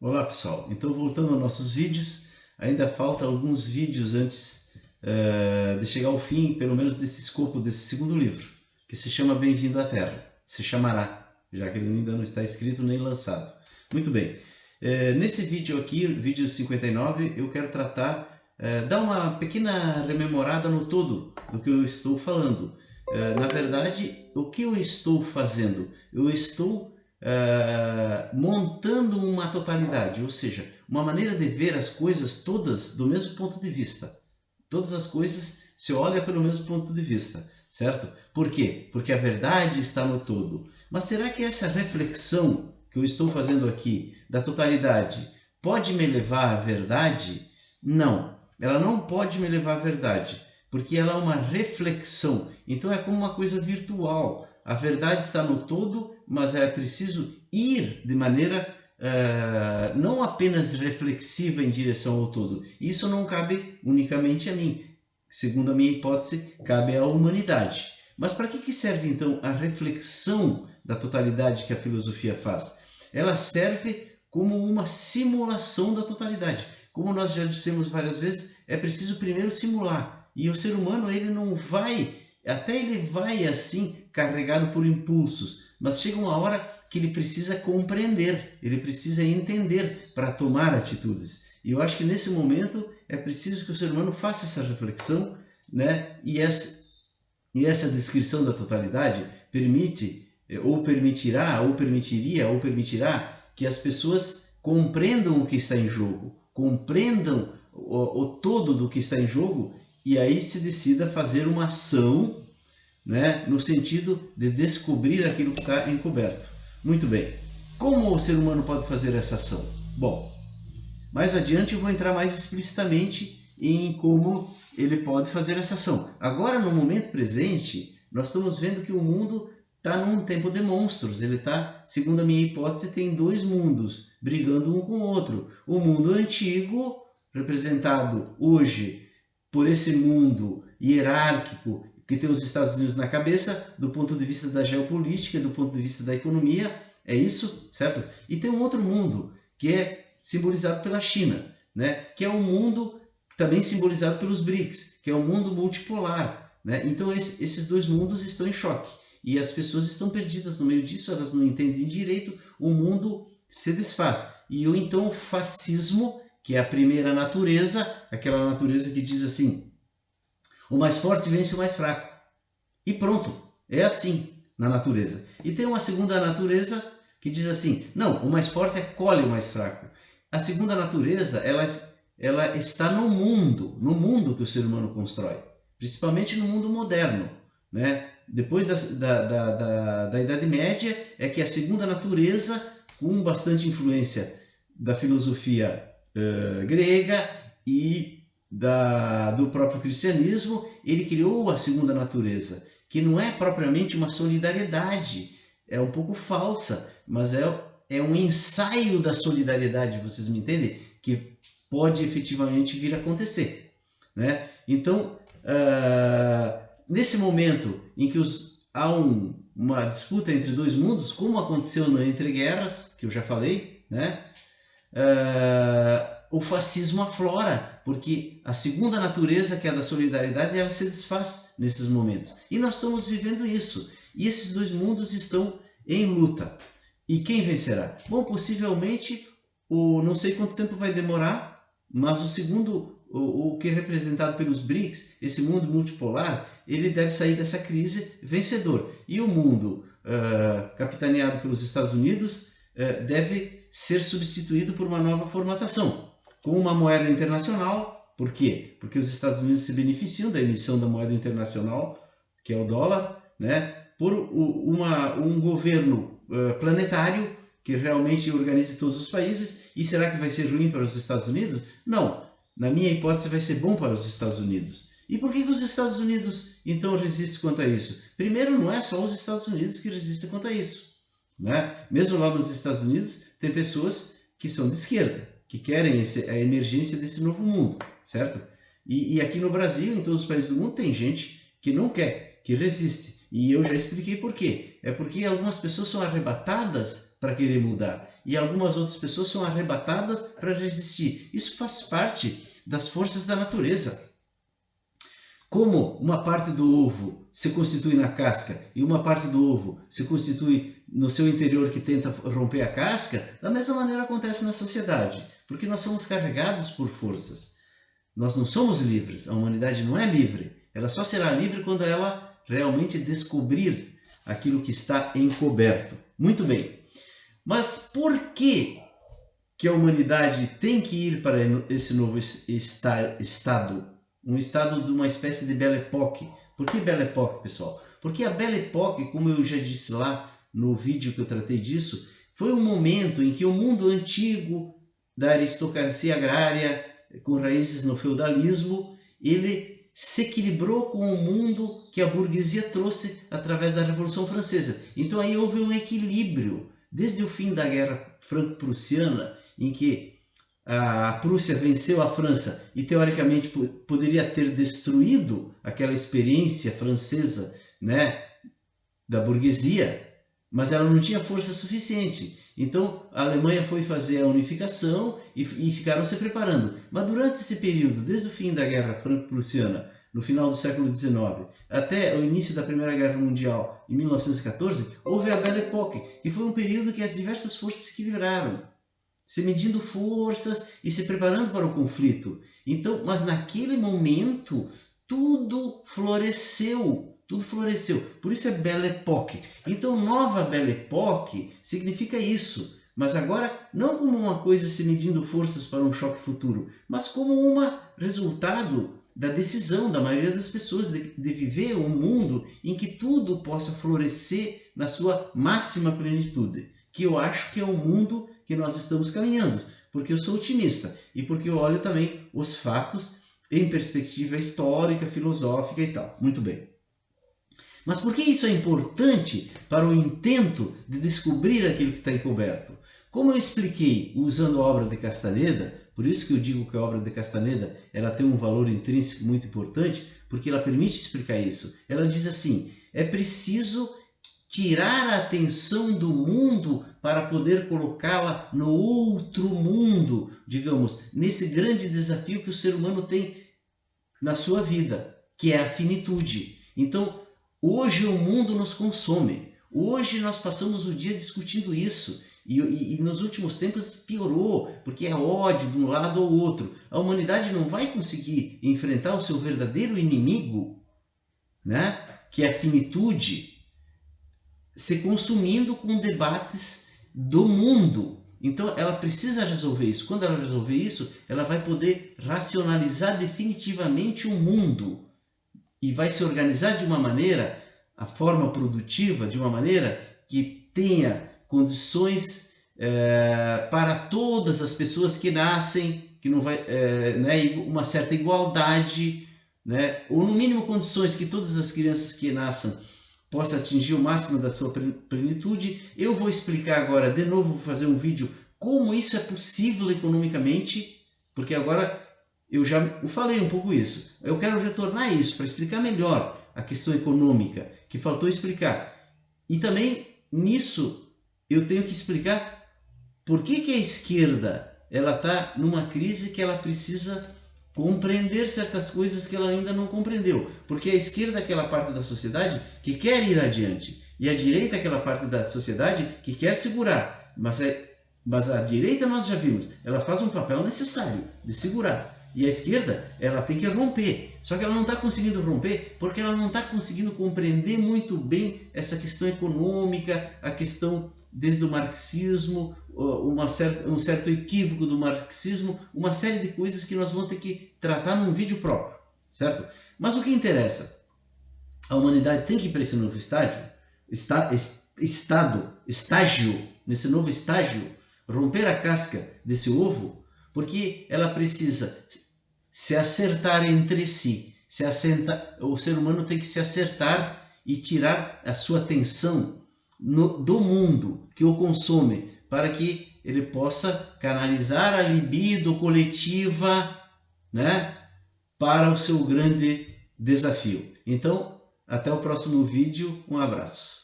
Olá pessoal, então voltando aos nossos vídeos, ainda falta alguns vídeos antes de chegar ao fim, pelo menos desse escopo desse segundo livro, que se chama Bem-vindo à Terra, se chamará, já que ele ainda não está escrito nem lançado. Muito bem, nesse vídeo aqui, vídeo 59, eu quero tratar, dar uma pequena rememorada no todo do que eu estou falando. Na verdade, o que eu estou fazendo? Eu estou montando uma totalidade, ou seja, uma maneira de ver as coisas todas do mesmo ponto de vista. Todas as coisas se olha pelo mesmo ponto de vista, certo? Por quê? Porque a verdade está no todo. Mas será que essa reflexão que eu estou fazendo aqui da totalidade pode me levar à verdade? Não, ela não pode me levar à verdade, porque ela é uma reflexão. Então é como uma coisa virtual. A verdade está no todo, mas é preciso ir de maneira não apenas reflexiva em direção ao todo. Isso não cabe unicamente a mim. Segundo a minha hipótese, cabe à humanidade. Mas para que serve então a reflexão da totalidade que a filosofia faz? Ela serve como uma simulação da totalidade. Como nós já dissemos várias vezes, é preciso primeiro simular. E o ser humano, ele não vai, até ele vai assim, carregado por impulsos, mas chega uma hora que ele precisa compreender, ele precisa entender para tomar atitudes. E eu acho que nesse momento é preciso que o ser humano faça essa reflexão, né? E essa descrição da totalidade permite, ou permitirá, ou permitiria, ou permitirá que as pessoas compreendam o que está em jogo, compreendam o todo do que está em jogo e aí se decida fazer uma ação, né, no sentido de descobrir aquilo que está encoberto. Muito bem. Como o ser humano pode fazer essa ação? Bom, mais adiante eu vou entrar mais explicitamente em como ele pode fazer essa ação. Agora, no momento presente, nós estamos vendo que o mundo está num tempo de monstros. Ele está, segundo a minha hipótese, tem dois mundos brigando um com o outro. O mundo antigo, representado hoje por esse mundo hierárquico que tem os Estados Unidos na cabeça, do ponto de vista da geopolítica, do ponto de vista da economia, é isso, certo? E tem um outro mundo, que é simbolizado pela China, né? Que é um mundo também simbolizado pelos BRICS, que é um mundo multipolar, né? Então esses dois mundos estão em choque, e as pessoas estão perdidas no meio disso, elas não entendem direito, o mundo se desfaz. E então o fascismo, que é a primeira natureza, aquela natureza que diz assim: o mais forte vence o mais fraco. E pronto, é assim na natureza. E tem uma segunda natureza que diz assim: não, o mais forte acolhe o mais fraco. A segunda natureza, ela está no mundo que o ser humano constrói, principalmente no mundo moderno, né? Depois da Idade Média é que a segunda natureza, com bastante influência da filosofia grega e do próprio cristianismo, ele criou a segunda natureza, que não é propriamente uma solidariedade, é um pouco falsa, mas é um ensaio da solidariedade, vocês me entendem? Que pode efetivamente vir a acontecer, né? Então, nesse momento em que há uma disputa entre dois mundos, como aconteceu no Entre Guerras, que eu já falei, né? O fascismo aflora, porque a segunda natureza, que é a da solidariedade, ela se desfaz nesses momentos. E nós estamos vivendo isso. E esses dois mundos estão em luta. E quem vencerá? Bom, possivelmente, não sei quanto tempo vai demorar, mas o segundo, o que é representado pelos BRICS, esse mundo multipolar, ele deve sair dessa crise vencedor. E o mundo capitaneado pelos Estados Unidos deve ser substituído por uma nova formatação, com uma moeda internacional. Por quê? Porque os Estados Unidos se beneficiam da emissão da moeda internacional, que é o dólar, né? Por um governo planetário que realmente organize todos os países. E será que vai ser ruim para os Estados Unidos? Não. Na minha hipótese, vai ser bom para os Estados Unidos. E por que os Estados Unidos, então, resistem quanto a isso? Primeiro, não é só os Estados Unidos que resistem quanto a isso, né? Mesmo lá nos Estados Unidos, tem pessoas que são de esquerda, que querem a emergência desse novo mundo, certo? E aqui no Brasil, em todos os países do mundo, tem gente que não quer, que resiste. E eu já expliquei por quê. É porque algumas pessoas são arrebatadas para querer mudar. e algumas outras pessoas são arrebatadas para resistir. Isso faz parte das forças da natureza. Como uma parte do ovo se constitui na casca e uma parte do ovo se constitui no seu interior que tenta romper a casca, da mesma maneira acontece na sociedade, porque nós somos carregados por forças. Nós não somos livres, a humanidade não é livre. Ela só será livre quando ela realmente descobrir aquilo que está encoberto. Muito bem. Mas por que a humanidade tem que ir para esse novo estado? Um estado de uma espécie de Belle Époque. Por que Belle Époque, pessoal? Porque a Belle Époque, como eu já disse lá no vídeo que eu tratei disso, foi um momento em que o mundo antigo da aristocracia agrária, com raízes no feudalismo, ele se equilibrou com o mundo que a burguesia trouxe através da Revolução Francesa. Então aí houve um equilíbrio. Desde o fim da Guerra Franco-Prussiana, em que a Prússia venceu a França e teoricamente poderia ter destruído aquela experiência francesa, né, da burguesia, mas ela não tinha força suficiente. Então a Alemanha foi fazer a unificação e ficaram se preparando. Mas durante esse período, desde o fim da Guerra Franco-Prussiana, no final do século XIX, até o início da Primeira Guerra Mundial, em 1914, houve a Belle Époque, que foi um período que as diversas forças se equilibraram, se medindo forças e se preparando para o conflito. Então, mas naquele momento, tudo floresceu. Tudo floresceu. Por isso é Belle Époque. Então, nova Belle Époque significa isso. Mas agora, não como uma coisa se medindo forças para um choque futuro, mas como um resultado da decisão da maioria das pessoas de viver um mundo em que tudo possa florescer na sua máxima plenitude. Que eu acho que é o mundo que nós estamos caminhando. Porque eu sou otimista e porque eu olho também os fatos em perspectiva histórica, filosófica e tal. Muito bem. Mas por que isso é importante para o intento de descobrir aquilo que está encoberto? Como eu expliquei usando a obra de Castaneda, por isso que eu digo que a obra de Castaneda ela tem um valor intrínseco muito importante, porque ela permite explicar isso. Ela diz assim, é preciso tirar a atenção do mundo para poder colocá-la no outro mundo, digamos, nesse grande desafio que o ser humano tem na sua vida, que é a finitude. Então, hoje o mundo nos consome. Hoje nós passamos o dia discutindo isso. E nos últimos tempos piorou, porque é ódio de um lado ao outro. A humanidade não vai conseguir enfrentar o seu verdadeiro inimigo, né? Que é a finitude, se consumindo com debates do mundo. Então ela precisa resolver isso. Quando ela resolver isso, ela vai poder racionalizar definitivamente o mundo. E vai se organizar de uma maneira, a forma produtiva, de uma maneira que tenha condições para todas as pessoas que nascem, que não vai, né, uma certa igualdade, né, ou no mínimo condições que todas as crianças que nasçam possam atingir o máximo da sua plenitude. Eu vou explicar agora, de novo, vou fazer um vídeo como isso é possível economicamente, porque agora eu já falei um pouco isso. Eu quero retornar isso para explicar melhor a questão econômica, que faltou explicar. E também nisso eu tenho que explicar por que a esquerda ela está numa crise que ela precisa compreender certas coisas que ela ainda não compreendeu. Porque a esquerda é aquela parte da sociedade que quer ir adiante, e a direita é aquela parte da sociedade que quer segurar. Mas a direita, nós já vimos, ela faz um papel necessário de segurar. E a esquerda, ela tem que romper. Só que ela não está conseguindo romper porque ela não está conseguindo compreender muito bem essa questão econômica, a questão desde o marxismo, um certo equívoco do marxismo, uma série de coisas que nós vamos ter que tratar num vídeo próprio, certo? Mas o que interessa? A humanidade tem que ir para esse novo estágio, nesse novo estágio, romper a casca desse ovo, porque ela precisa se acertar entre si. O ser humano tem que se acertar e tirar a sua atenção do mundo que o consome, para que ele possa canalizar a libido coletiva, né, para o seu grande desafio. Então, até o próximo vídeo. Um abraço.